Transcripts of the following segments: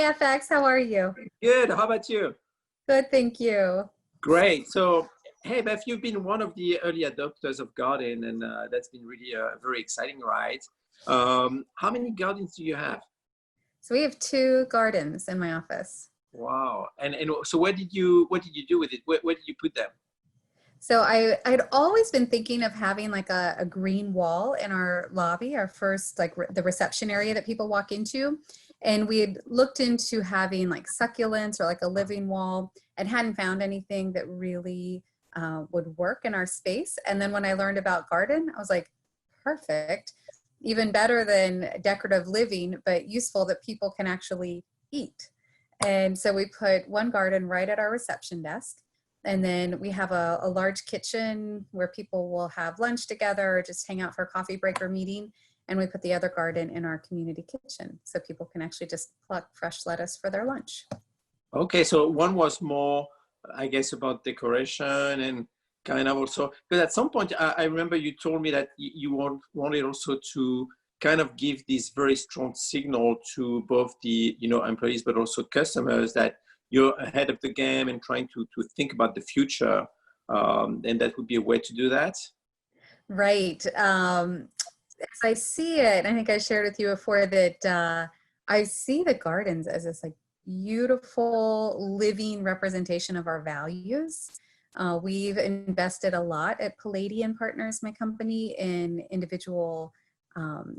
FX, how are you? Good. How about you? Good, thank you. Great. So, hey, Beth, you've been one of the early adopters of Gardyn, and that's been really a very exciting ride. How many Gardens do you have? So we have 2 gardens in my office. Wow. And so what did you do with it? Where did you put them? So I'd always been thinking of having like a green wall in our lobby, our first like the reception area that people walk into. And we had looked into having like succulents or like a living wall and hadn't found anything that really would work in our space. And then when I learned about Gardyn, I was like, perfect, even better than decorative living, but useful that people can actually eat. And so we put one garden right at our reception desk. And then we have a large kitchen where people will have lunch together or just hang out for a coffee break or meeting. And we put the other garden in our community kitchen so people can actually just pluck fresh lettuce for their lunch. Okay, so one was more, I guess, about decoration and kind of also, because at some point I remember you told me that you wanted also to kind of give this very strong signal to both the employees but also customers that you're ahead of the game and trying to think about the future, and that would be a way to do that. Right. As I see it, I think I shared with you before that I see the gardens as this like beautiful living representation of our values. We've invested a lot at Palladian Partners, my company, in individual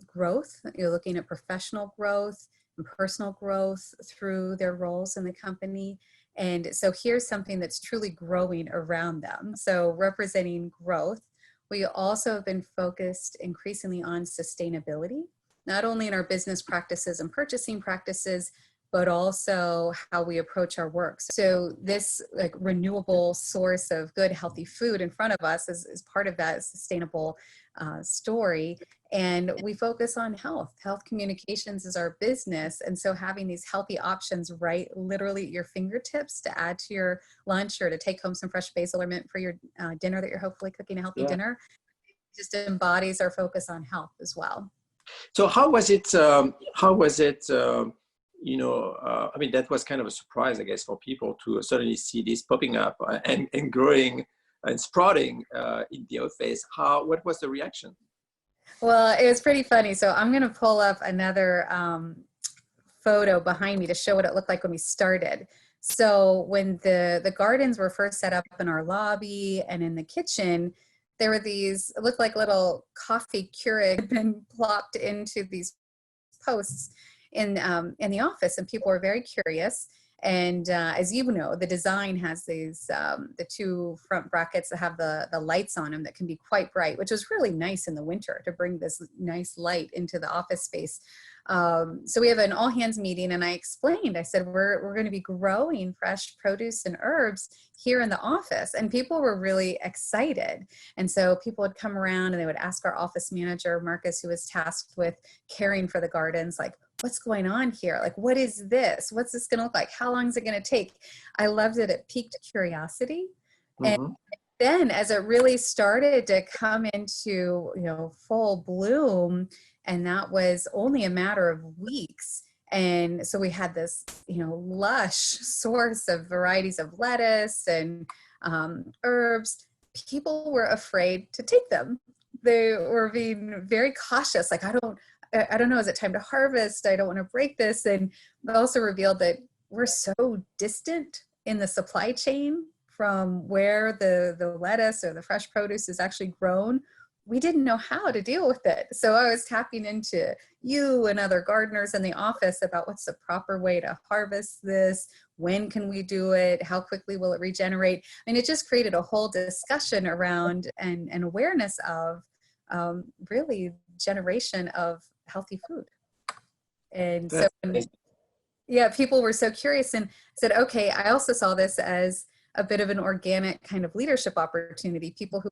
growth. You're looking at professional growth and personal growth through their roles in the company. And so here's something that's truly growing around them. So representing growth. We also have been focused increasingly on sustainability, not only in our business practices and purchasing practices, but also how we approach our work. So this like renewable source of good, healthy food in front of us is part of that sustainable story. And we focus on health. Health communications is our business. And so having these healthy options right literally at your fingertips to add to your lunch or to take home some fresh basil or mint for your dinner that you're hopefully cooking a healthy dinner just embodies our focus on health as well. So how was it? I mean, that was kind of a surprise, I guess, for people to suddenly see this popping up and growing and sprouting in the office. What was the reaction? Well, it was pretty funny. So I'm going to pull up another photo behind me to show what it looked like when we started. So when the gardens were first set up in our lobby and in the kitchen, there were these, it looked like little coffee Keurig had been plopped into these posts in the office, and people were very curious. And as you know, the design has these, the 2 front brackets that have the lights on them that can be quite bright, which was really nice in the winter to bring this nice light into the office space. So we have an all hands meeting, and I explained, I said, we're going to be growing fresh produce and herbs here in the office. And people were really excited. And so people would come around and they would ask our office manager, Marcus, who was tasked with caring for the gardens, like, what's going on here? Like, what is this? What's this going to look like? How long is it going to take? I loved it. It piqued curiosity. Mm-hmm. And then as it really started to come into, full bloom, and that was only a matter of weeks. And so we had this, lush source of varieties of lettuce and herbs. People were afraid to take them. They were being very cautious. Like, I don't know, is it time to harvest? I don't want to break this. And it also revealed that we're so distant in the supply chain from where the lettuce or the fresh produce is actually grown. We didn't know how to deal with it. So I was tapping into you and other gardeners in the office about what's the proper way to harvest this, when can we do it, how quickly will it regenerate? I mean, it just created a whole discussion around and awareness of really generation of healthy food. And so, yeah, people were so curious and said, okay, I also saw this as a bit of an organic kind of leadership opportunity. People who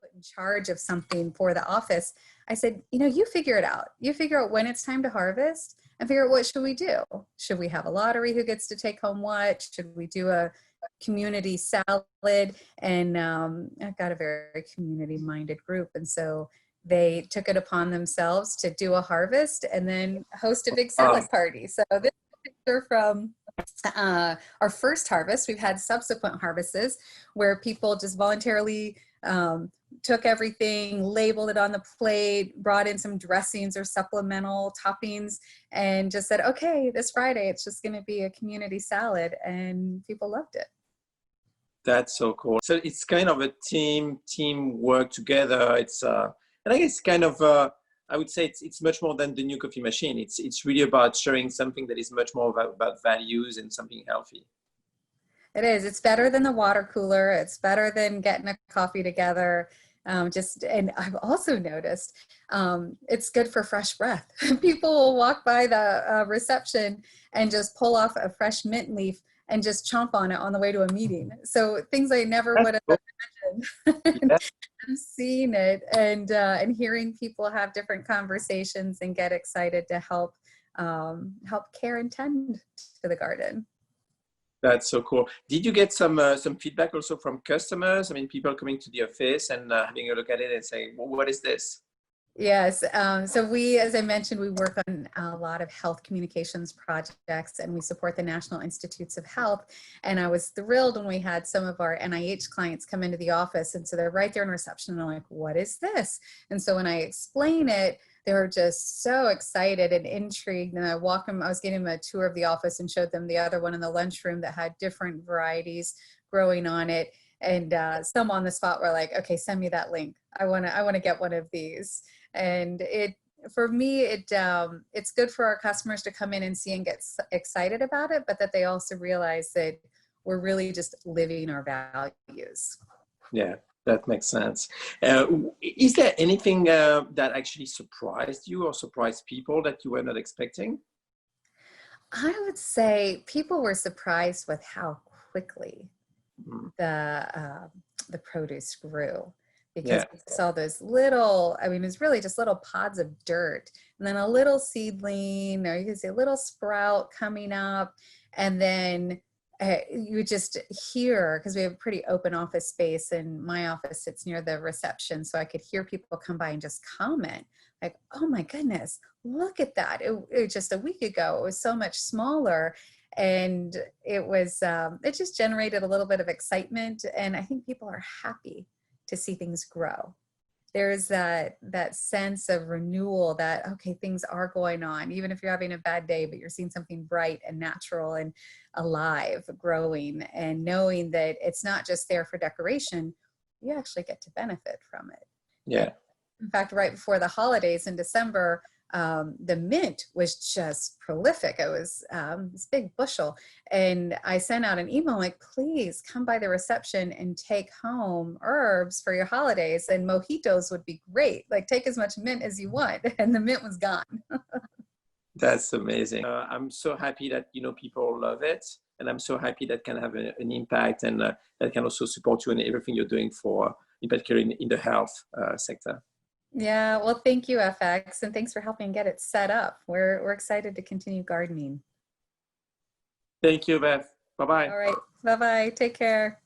put in charge of something for the office. I said, you figure it out. You figure out when it's time to harvest and figure out what should we do? Should we have a lottery who gets to take home what? Should we do a community salad? And I've got a very community-minded group. And so they took it upon themselves to do a harvest and then host a big salad party. So this picture from our first harvest. We've had subsequent harvests where people just voluntarily took everything, labeled it on the plate, brought in some dressings or supplemental toppings, and just said, okay, this Friday, it's just going to be a community salad. And people loved it. That's so cool. So it's kind of a team work together. It's and I guess kind of I would say it's much more than the new coffee machine. It's really about sharing something that is much more about values and something healthy. It is. It's better than the water cooler. It's better than getting a coffee together. And I've also noticed it's good for fresh breath. People will walk by the reception and just pull off a fresh mint leaf and just chomp on it on the way to a meeting. So things I never would have imagined. Yeah. I'm seeing it and hearing people have different conversations and get excited to help care and tend to the garden. That's so cool. Did you get some feedback also from customers? I mean, people coming to the office and having a look at it and saying, well, what is this? Yes. So we, as I mentioned, we work on a lot of health communications projects, and we support the National Institutes of Health. And I was thrilled when we had some of our NIH clients come into the office. And so they're right there in reception and I'm like, what is this? And so when I explain it, they were just so excited and intrigued. And I was getting them a tour of the office and showed them the other one in the lunchroom that had different varieties growing on it. And some on the spot were like, okay, send me that link. I want to get one of these. And for me, it's good for our customers to come in and see and get excited about it, but that they also realize that we're really just living our values. Yeah, that makes sense. Is there anything that actually surprised you or surprised people that you were not expecting? I would say people were surprised with how quickly the produce grew, because we saw those little, I mean, it's really just little pods of dirt and then a little seedling, or you can see a little sprout coming up. And then you just hear, because we have a pretty open office space and my office sits near the reception. So I could hear people come by and just comment like, oh my goodness, look at that. It just a week ago, it was so much smaller. And it just generated a little bit of excitement. And I think people are happy to see things grow. There's that sense of renewal that, okay, things are going on, even if you're having a bad day, but you're seeing something bright and natural and alive growing, and knowing that it's not just there for decoration, you actually get to benefit from it. Yeah. In fact, right before the holidays in December, the mint was just prolific. It was this big bushel. And I sent out an email like, please come by the reception and take home herbs for your holidays, and mojitos would be great. Like, take as much mint as you want. And the mint was gone. That's amazing. I'm so happy that, people love it. And I'm so happy that can have an impact, and that can also support you in everything you're doing for, in particular in the health sector. Yeah, well, thank you, FX, and thanks for helping get it set up. We're excited to continue gardening. Thank you, Beth. Bye-bye. All right. Bye-bye. Take care.